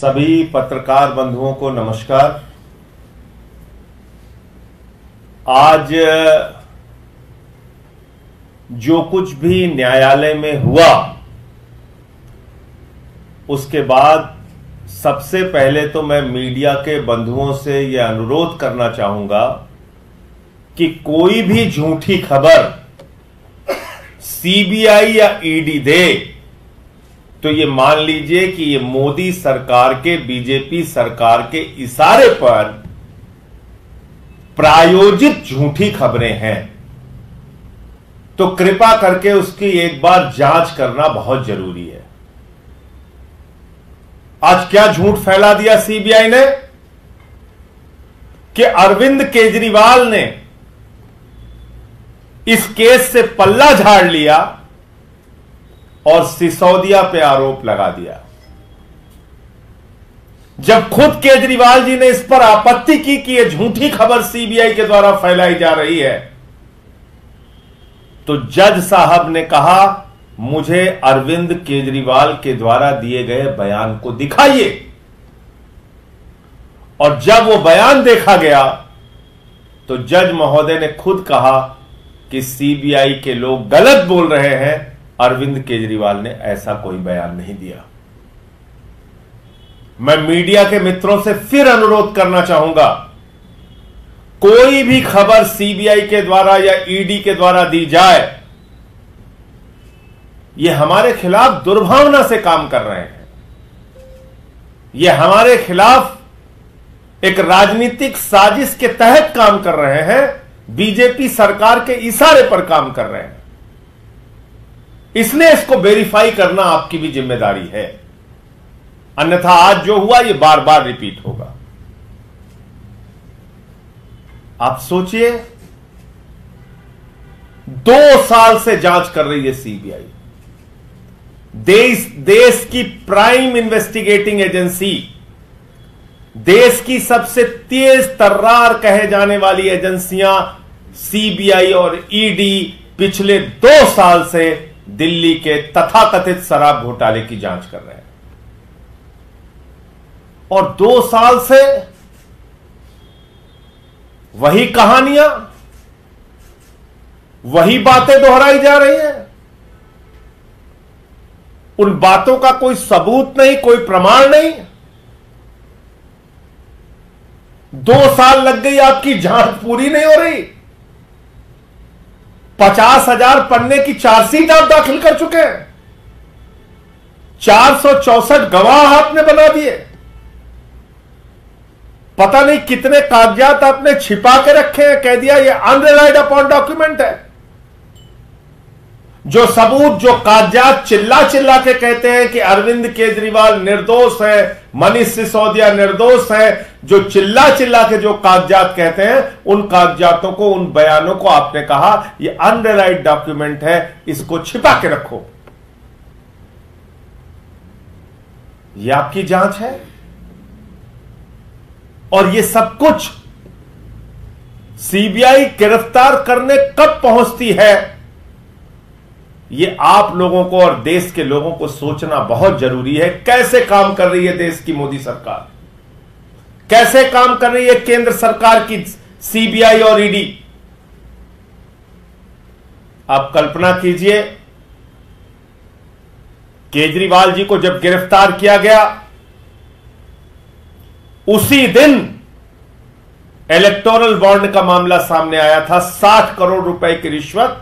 सभी पत्रकार बंधुओं को नमस्कार। आज जो कुछ भी न्यायालय में हुआ उसके बाद सबसे पहले तो मैं मीडिया के बंधुओं से यह अनुरोध करना चाहूंगा कि कोई भी झूठी खबर सीबीआई या ईडी दे तो ये मान लीजिए कि ये मोदी सरकार के, बीजेपी सरकार के इशारे पर प्रायोजित झूठी खबरें हैं। तो कृपा करके उसकी एक बार जांच करना बहुत जरूरी है। आज क्या झूठ फैला दिया सीबीआई ने कि अरविंद केजरीवाल ने इस केस से पल्ला झाड़ लिया और सिसोदिया पे आरोप लगा दिया। जब खुद केजरीवाल जी ने इस पर आपत्ति की कि यह झूठी खबर सीबीआई के द्वारा फैलाई जा रही है, तो जज साहब ने कहा मुझे अरविंद केजरीवाल के द्वारा दिए गए बयान को दिखाइए। और जब वो बयान देखा गया तो जज महोदय ने खुद कहा कि सीबीआई के लोग गलत बोल रहे हैं, अरविंद केजरीवाल ने ऐसा कोई बयान नहीं दिया। मैं मीडिया के मित्रों से फिर अनुरोध करना चाहूंगा, कोई भी खबर सीबीआई के द्वारा या ईडी के द्वारा दी जाए, यह हमारे खिलाफ दुर्भावना से काम कर रहे हैं। यह हमारे खिलाफ एक राजनीतिक साजिश के तहत काम कर रहे हैं, बीजेपी सरकार के इशारे पर काम कर रहे हैं। इसलिए इसको वेरीफाई करना आपकी भी जिम्मेदारी है, अन्यथा आज जो हुआ ये बार बार रिपीट होगा। आप सोचिए, 2 साल से जांच कर रही है सीबीआई, देश की प्राइम इन्वेस्टिगेटिंग एजेंसी, देश की सबसे तेज तर्रार कहे जाने वाली एजेंसियां सीबीआई और ईडी पिछले 2 साल से दिल्ली के तथाकथित शराब घोटाले की जांच कर रहे हैं। और 2 साल से वही कहानियां, वही बातें दोहराई जा रही हैं। उन बातों का कोई सबूत नहीं, कोई प्रमाण नहीं। 2 साल लग गई, आपकी जांच पूरी नहीं हो रही। 50,000 पन्ने की चार्जशीट आप दाखिल कर चुके हैं, 464 गवाह आपने बना दिए, पता नहीं कितने कागजात आपने छिपा के रखे हैं, कह दिया ये अनरिलाइड अपॉन डॉक्यूमेंट है। जो सबूत, जो कागजात चिल्ला चिल्ला के कहते हैं कि अरविंद केजरीवाल निर्दोष है, मनीष सिसोदिया निर्दोष है, जो चिल्ला चिल्ला के जो कागजात कहते हैं, उन कागजातों को, उन बयानों को आपने कहा ये अनरिलाइड डॉक्यूमेंट है, इसको छिपा के रखो। ये आपकी जांच है। और ये सब कुछ सीबीआई गिरफ्तार करने कब पहुंचती है, ये आप लोगों को और देश के लोगों को सोचना बहुत जरूरी है। कैसे काम कर रही है देश की मोदी सरकार, कैसे काम कर रही है केंद्र सरकार की सीबीआई और ईडी। आप कल्पना कीजिए, केजरीवाल जी को जब गिरफ्तार किया गया, उसी दिन इलेक्टोरल बॉन्ड का मामला सामने आया था। 60 करोड़ रुपए की रिश्वत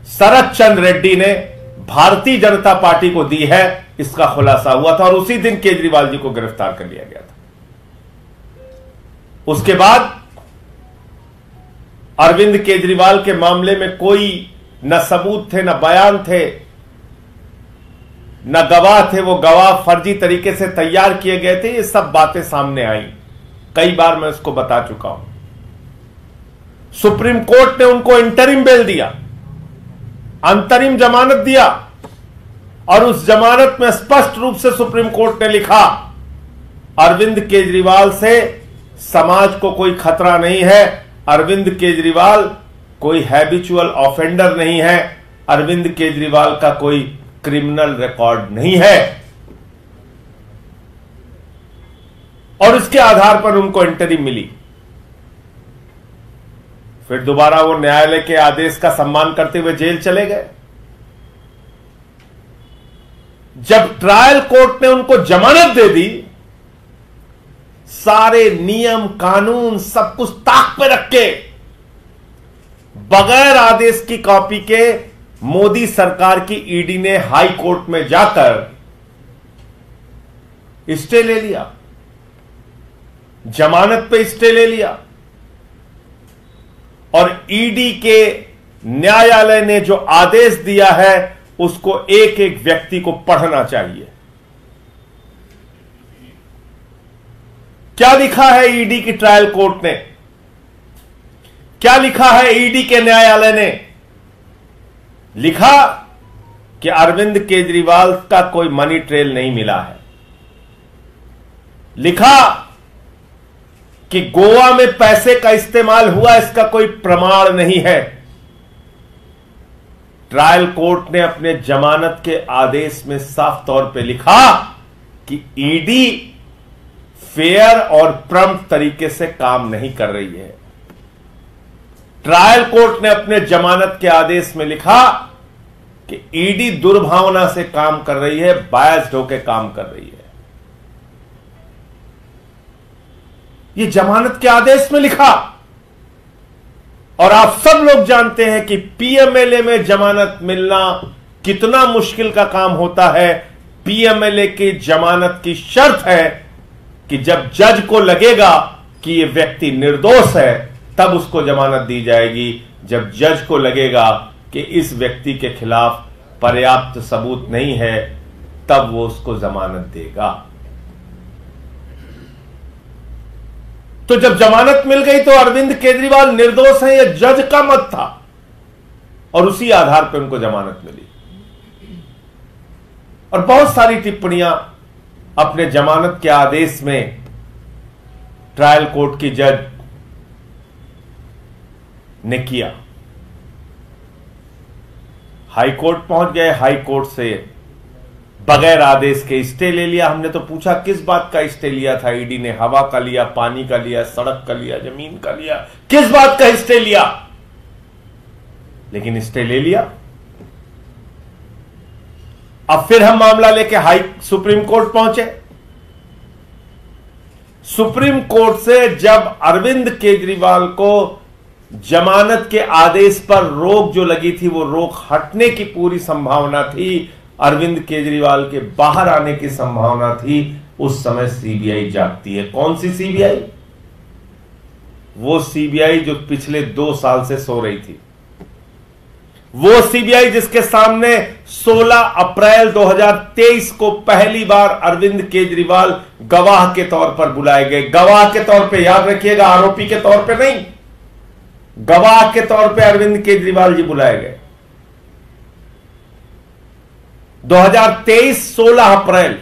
शरद चंद्र रेड्डी ने भारतीय जनता पार्टी को दी है, इसका खुलासा हुआ था और उसी दिन केजरीवाल जी को गिरफ्तार कर लिया गया था। उसके बाद अरविंद केजरीवाल के मामले में कोई न सबूत थे, न बयान थे, न गवाह थे। वो गवाह फर्जी तरीके से तैयार किए गए थे। ये सब बातें सामने आई, कई बार मैं उसको बता चुका हूं। सुप्रीम कोर्ट ने उनको इंटरिम बेल दिया, अंतरिम जमानत दिया, और उस जमानत में स्पष्ट रूप से सुप्रीम कोर्ट ने लिखा अरविंद केजरीवाल से समाज को कोई खतरा नहीं है, अरविंद केजरीवाल कोई हैबिचुअल ऑफेंडर नहीं है, अरविंद केजरीवाल का कोई क्रिमिनल रिकॉर्ड नहीं है। और उसके आधार पर उनको इंटरिम मिली। फिर दोबारा वो न्यायालय के आदेश का सम्मान करते हुए जेल चले गए। जब ट्रायल कोर्ट ने उनको जमानत दे दी, सारे नियम कानून सब कुछ ताक पे रख के, बगैर आदेश की कॉपी के मोदी सरकार की ईडी ने हाई कोर्ट में जाकर स्टे ले लिया, जमानत पे स्टे ले लिया। और ईडी के न्यायालय ने जो आदेश दिया है उसको एक एक व्यक्ति को पढ़ना चाहिए। क्या लिखा है ईडी की ट्रायल कोर्ट ने, क्या लिखा है ईडी के न्यायालय ने? लिखा कि अरविंद केजरीवाल का कोई मनी ट्रेल नहीं मिला है। लिखा कि गोवा में पैसे का इस्तेमाल हुआ, इसका कोई प्रमाण नहीं है। ट्रायल कोर्ट ने अपने जमानत के आदेश में साफ तौर पे लिखा कि ईडी फेयर और प्रम्प्ट तरीके से काम नहीं कर रही है। ट्रायल कोर्ट ने अपने जमानत के आदेश में लिखा कि ईडी दुर्भावना से काम कर रही है, बायस्ड होकर काम कर रही है। ये जमानत के आदेश में लिखा। और आप सब लोग जानते हैं कि पीएमएलए में जमानत मिलना कितना मुश्किल का काम होता है। पीएमएलए की जमानत की शर्त है कि जब जज को लगेगा कि यह व्यक्ति निर्दोष है, तब उसको जमानत दी जाएगी। जब जज को लगेगा कि इस व्यक्ति के खिलाफ पर्याप्त सबूत नहीं है, तब वो उसको जमानत देगा। तो जब जमानत मिल गई तो अरविंद केजरीवाल निर्दोष हैं, यह जज का मत था और उसी आधार पर उनको जमानत मिली। और बहुत सारी टिप्पणियां अपने जमानत के आदेश में ट्रायल कोर्ट की जज ने किया। हाई कोर्ट पहुंच गए, हाई कोर्ट से बगैर आदेश के स्टे ले लिया। हमने तो पूछा किस बात का स्टे लिया था ईडी ने? हवा का लिया, पानी का लिया, सड़क का लिया, जमीन का लिया, किस बात का स्टे लिया? लेकिन स्टे ले लिया। अब फिर हम मामला लेके सुप्रीम कोर्ट पहुंचे। सुप्रीम कोर्ट से जब अरविंद केजरीवाल को जमानत के आदेश पर रोक जो लगी थी, वो रोक हटने की पूरी संभावना थी, अरविंद केजरीवाल के बाहर आने की संभावना थी, उस समय सीबीआई जागती है। कौन सी सीबीआई? वो सीबीआई जो पिछले 2 साल से सो रही थी। वो सीबीआई जिसके सामने 16 अप्रैल 2023 को पहली बार अरविंद केजरीवाल गवाह के तौर पर बुलाए गए। गवाह के तौर पे, याद रखिएगा, आरोपी के तौर पे नहीं, गवाह के तौर पे अरविंद केजरीवाल जी बुलाए गए। 2023 16 अप्रैल।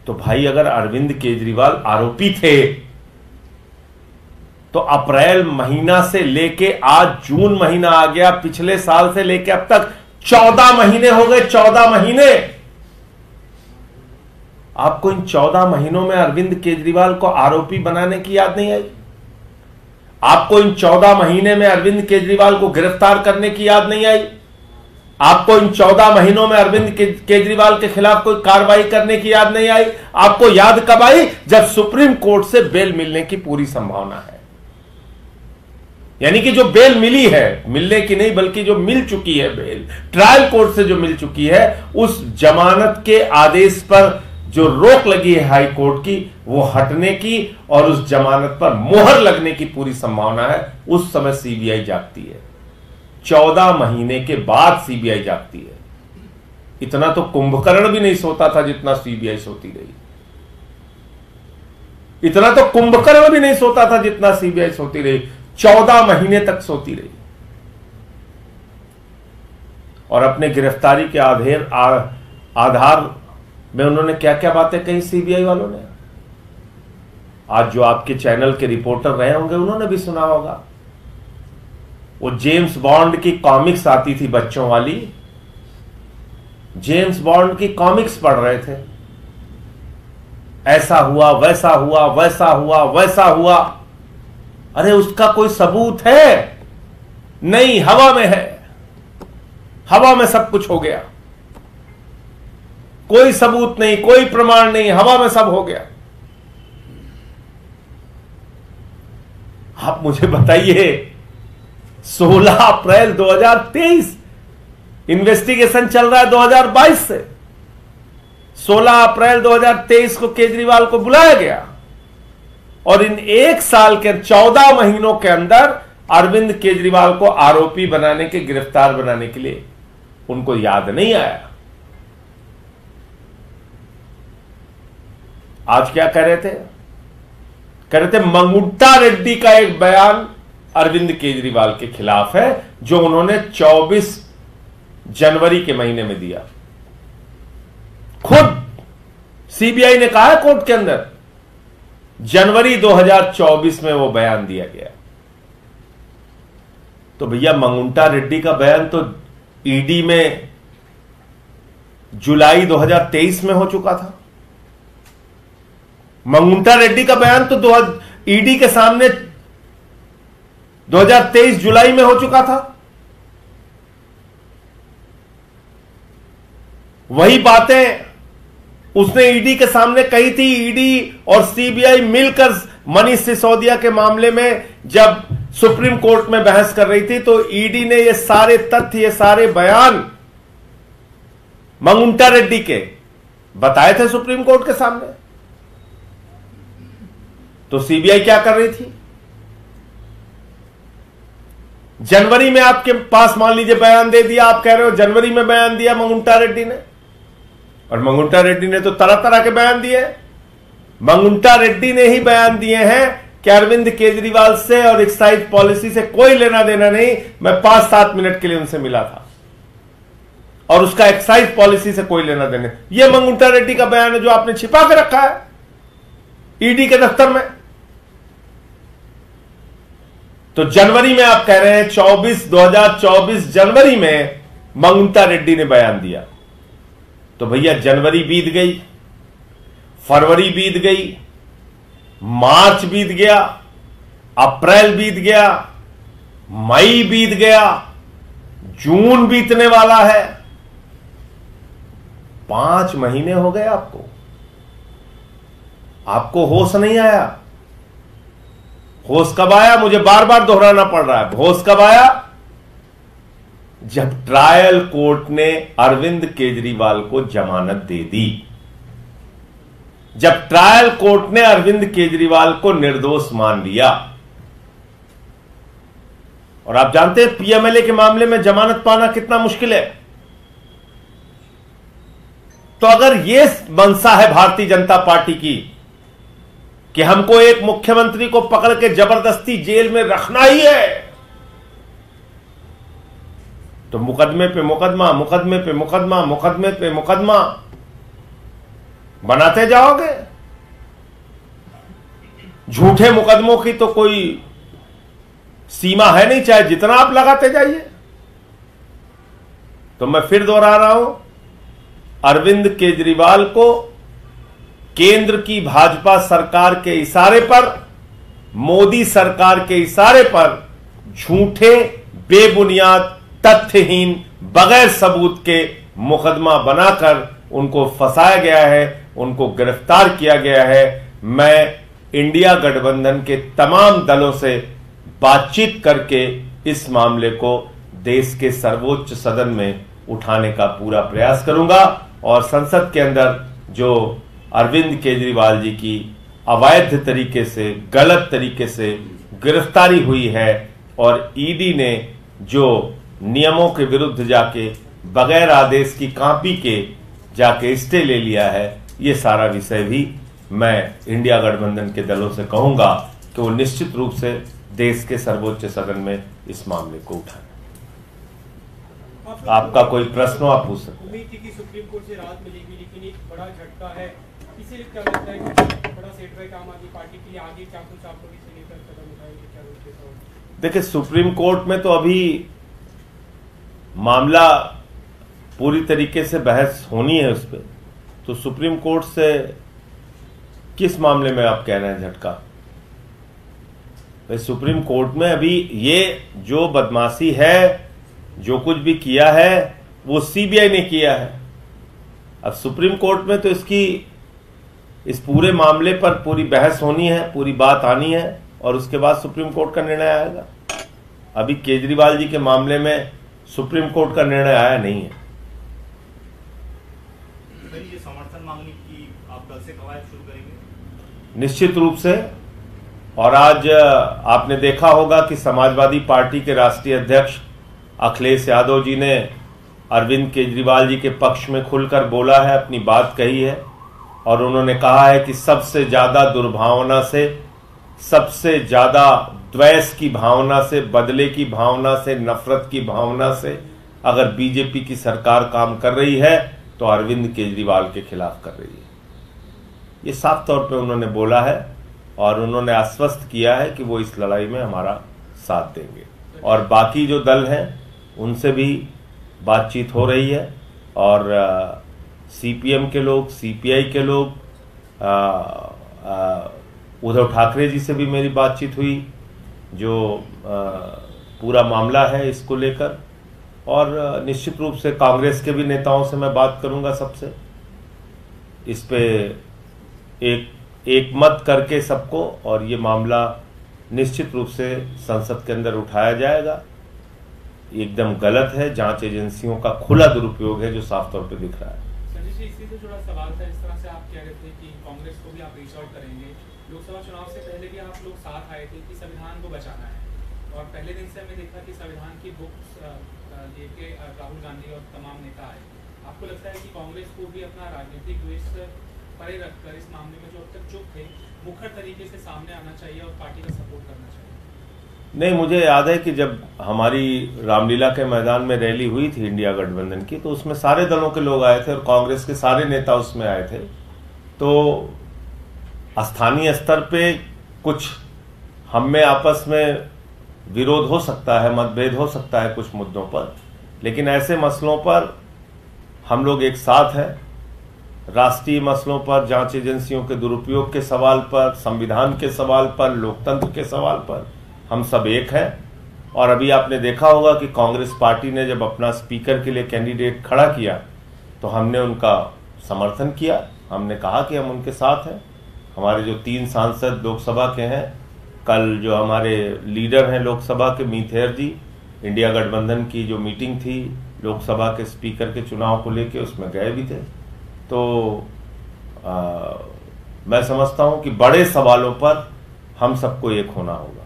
तो भाई अगर अरविंद केजरीवाल आरोपी थे तो अप्रैल महीना से लेके आज जून महीना आ गया, पिछले साल से लेके अब तक 14 महीने हो गए। 14 महीने। आपको इन 14 महीनों में अरविंद केजरीवाल को आरोपी बनाने की याद नहीं आई? आपको इन 14 महीने में अरविंद केजरीवाल को गिरफ्तार करने की याद नहीं आई? आपको इन 14 महीनों में अरविंद केजरीवाल के खिलाफ कोई कार्रवाई करने की याद नहीं आई? आपको याद कब आई? जब सुप्रीम कोर्ट से बेल मिलने की पूरी संभावना है। यानी कि जो बेल मिली है, मिलने की नहीं बल्कि जो मिल चुकी है बेल, ट्रायल कोर्ट से जो मिल चुकी है, उस जमानत के आदेश पर जो रोक लगी है हाई कोर्ट की, वो हटने की और उस जमानत पर मोहर लगने की पूरी संभावना है। उस समय सीबीआई जागती है। 14 महीने के बाद सीबीआई जागती है। इतना तो कुंभकर्ण भी नहीं सोता था जितना सीबीआई सोती रही। इतना तो कुंभकर्ण भी नहीं सोता था जितना सीबीआई सोती रही। 14 महीने तक सोती रही। और अपने गिरफ्तारी के आधार में उन्होंने क्या क्या बातें कही सीबीआई वालों ने, आज जो आपके चैनल के रिपोर्टर रहे होंगे उन्होंने भी सुना होगा। वो जेम्स बॉन्ड की कॉमिक्स आती थी बच्चों वाली, जेम्स बॉन्ड की कॉमिक्स पढ़ रहे थे। ऐसा हुआ, वैसा हुआ, वैसा हुआ, वैसा हुआ। अरे उसका कोई सबूत है? नहीं, हवा में है। हवा में सब कुछ हो गया, कोई सबूत नहीं, कोई प्रमाण नहीं, हवा में सब हो गया। आप मुझे बताइए, 16 अप्रैल 2023 इन्वेस्टिगेशन चल रहा है 2022 से। 16 अप्रैल 2023 को केजरीवाल को बुलाया गया और इन 1 साल के 14 महीनों के अंदर अरविंद केजरीवाल को आरोपी बनाने के, गिरफ्तार बनाने के लिए उनको याद नहीं आया। आज क्या कह रहे थे? कह रहे थे मंगुट्टा रेड्डी का एक बयान अरविंद केजरीवाल के खिलाफ है जो उन्होंने 24 जनवरी के महीने में दिया। खुद सीबीआई ने कहा है कोर्ट के अंदर, जनवरी 2024 में वो बयान दिया गया। तो भैया मंगुट्टा रेड्डी का बयान तो ईडी में जुलाई 2023 में हो चुका था। मंगुट्टा रेड्डी का बयान तो ईडी के सामने 2023 जुलाई में हो चुका था। वही बातें उसने ईडी के सामने कही थी। ईडी और सीबीआई मिलकर मनीष सिसोदिया के मामले में जब सुप्रीम कोर्ट में बहस कर रही थी तो ईडी ने ये सारे तथ्य, ये सारे बयान मंगुट्टा रेड्डी के बताए थे सुप्रीम कोर्ट के सामने। तो सीबीआई क्या कर रही थी? जनवरी में आपके पास मान लीजिए बयान दे दिया, आप कह रहे हो जनवरी में बयान दिया मंगुट्टा रेड्डी ने, और मंगुट्टा रेड्डी ने तो तरह तरह के बयान दिए। मंगुट्टा रेड्डी ने ही बयान दिए हैं कि अरविंद केजरीवाल से और एक्साइज पॉलिसी से कोई लेना देना नहीं, मैं 5-7 मिनट के लिए उनसे मिला था और उसका एक्साइज पॉलिसी से कोई लेना देना। यह मंगुट्टा रेड्डी का बयान है जो आपने छिपा के रखा है ईडी के दफ्तर में। तो जनवरी में आप कह रहे हैं 2024 जनवरी में मंगुट्टा रेड्डी ने बयान दिया। तो भैया जनवरी बीत गई, फरवरी बीत गई, मार्च बीत गया, अप्रैल बीत गया, मई बीत गया, जून बीतने वाला है। 5 महीने हो गए आपको होश नहीं आया। होश कब आया? मुझे बार बार दोहराना पड़ रहा है। होश कब आया? जब ट्रायल कोर्ट ने अरविंद केजरीवाल को जमानत दे दी, जब ट्रायल कोर्ट ने अरविंद केजरीवाल को निर्दोष मान लिया। और आप जानते हैं पीएमएलए के मामले में जमानत पाना कितना मुश्किल है। तो अगर यह मंशा है भारतीय जनता पार्टी की कि हमको एक मुख्यमंत्री को पकड़ के जबरदस्ती जेल में रखना ही है, तो मुकदमे पे मुकदमा, मुकदमे पे मुकदमा, मुकदमे पे मुकदमा बनाते जाओगे। झूठे मुकदमों की तो कोई सीमा है नहीं, चाहे जितना आप लगाते जाइए। तो मैं फिर दोहरा रहा हूं, अरविंद केजरीवाल को केंद्र की भाजपा सरकार के इशारे पर, मोदी सरकार के इशारे पर झूठे, बेबुनियाद, तथ्यहीन, बगैर सबूत के मुकदमा बनाकर उनको फंसाया गया है, उनको गिरफ्तार किया गया है। मैं इंडिया गठबंधन के तमाम दलों से बातचीत करके इस मामले को देश के सर्वोच्च सदन में उठाने का पूरा प्रयास करूंगा और संसद के अंदर जो अरविंद केजरीवाल जी की अवैध तरीके से, गलत तरीके से गिरफ्तारी हुई है और ईडी ने जो नियमों के विरुद्ध जाके बगैर आदेश की कॉपी के जाके स्टे ले लिया है, ये सारा विषय भी मैं इंडिया गठबंधन के दलों से कहूंगा कि वो निश्चित रूप से देश के सर्वोच्च सदन में इस मामले को उठाएं। आपका कोई प्रश्न हो आप पूछ सकते हैं। उम्मीद थी कि सुप्रीम कोर्ट से राहत मिलेगी, लेकिन एक बड़ा झटका है। इसीलिए क्या लगता है कि बड़ा सेटबैक आम आदमी पार्टी के लिए आगे चाकू चाकू से लेकर कदम उठाएंगे, क्या रोकते? देखिए, सुप्रीम कोर्ट में तो अभी मामला पूरी तरीके से बहस होनी है उस पर। तो सुप्रीम कोर्ट से किस मामले में आप कह रहे हैं झटका? भाई सुप्रीम कोर्ट में अभी ये जो बदमाशी है, जो कुछ भी किया है वो सीबीआई ने किया है। अब सुप्रीम कोर्ट में तो इस पूरे मामले पर पूरी बहस होनी है, पूरी बात आनी है और उसके बाद सुप्रीम कोर्ट का निर्णय आएगा। अभी केजरीवाल जी के मामले में सुप्रीम कोर्ट का निर्णय आया नहीं है। ये समर्थन मांगने की आप कल से कवायद शुरू करेंगे? निश्चित रूप से। और आज आपने देखा होगा कि समाजवादी पार्टी के राष्ट्रीय अध्यक्ष अखिलेश यादव जी ने अरविंद केजरीवाल जी के पक्ष में खुलकर बोला है, अपनी बात कही है और उन्होंने कहा है कि सबसे ज्यादा दुर्भावना से, सबसे ज्यादा द्वेष की भावना से, बदले की भावना से, नफरत की भावना से अगर बीजेपी की सरकार काम कर रही है तो अरविंद केजरीवाल के खिलाफ कर रही है। ये साफ तौर पे उन्होंने बोला है और उन्होंने आश्वस्त किया है कि वो इस लड़ाई में हमारा साथ देंगे। और बाकी जो दल हैं उनसे भी बातचीत हो रही है और सीपीएम के लोग, सीपीआई के लोग, उद्धव ठाकरे जी से भी मेरी बातचीत हुई, जो पूरा मामला है इसको लेकर। और निश्चित रूप से कांग्रेस के भी नेताओं से मैं बात करूंगा सबसे, इस पे एक मत करके सबको, और ये मामला निश्चित रूप से संसद के अंदर उठाया जाएगा। एकदम गलत है, जांच एजेंसियों का खुला दुरुपयोग है जो साफ तौर पे दिख रहा है। संजय जी, इसी से जुड़ा सवाल था, इस तरह से आप कह रहे थे कि कांग्रेस को भी आप रीच आउट करेंगे। लोकसभा चुनाव से पहले भी आप लोग साथ आए थे कि संविधान को बचाना है और पहले दिन से हमने देखा कि संविधान की बुक्स लेके राहुल गांधी और तमाम नेता आए। आपको लगता है कि कांग्रेस को भी अपना राजनीतिक द्वेष परे रखकर इस मामले में जो अब तक चुप थे, मुखर तरीके से सामने आना चाहिए और पार्टी का सपोर्ट करना चाहिए? नहीं, मुझे याद है कि जब हमारी रामलीला के मैदान में रैली हुई थी इंडिया गठबंधन की, तो उसमें सारे दलों के लोग आए थे और कांग्रेस के सारे नेता उसमें आए थे। तो स्थानीय स्तर पे कुछ हम में आपस में विरोध हो सकता है, मतभेद हो सकता है कुछ मुद्दों पर, लेकिन ऐसे मसलों पर हम लोग एक साथ हैं। राष्ट्रीय मसलों पर, जांच एजेंसियों के दुरुपयोग के सवाल पर, संविधान के सवाल पर, लोकतंत्र के सवाल पर हम सब एक हैं। और अभी आपने देखा होगा कि कांग्रेस पार्टी ने जब अपना स्पीकर के लिए कैंडिडेट खड़ा किया तो हमने उनका समर्थन किया। हमने कहा कि हम उनके साथ हैं। हमारे जो 3 सांसद लोकसभा के हैं, कल जो हमारे लीडर हैं लोकसभा के मीथेर जी, इंडिया गठबंधन की जो मीटिंग थी लोकसभा के स्पीकर के चुनाव को लेके, उसमें गए भी थे। तो मैं समझता हूं कि बड़े सवालों पर हम सबको एक होना होगा।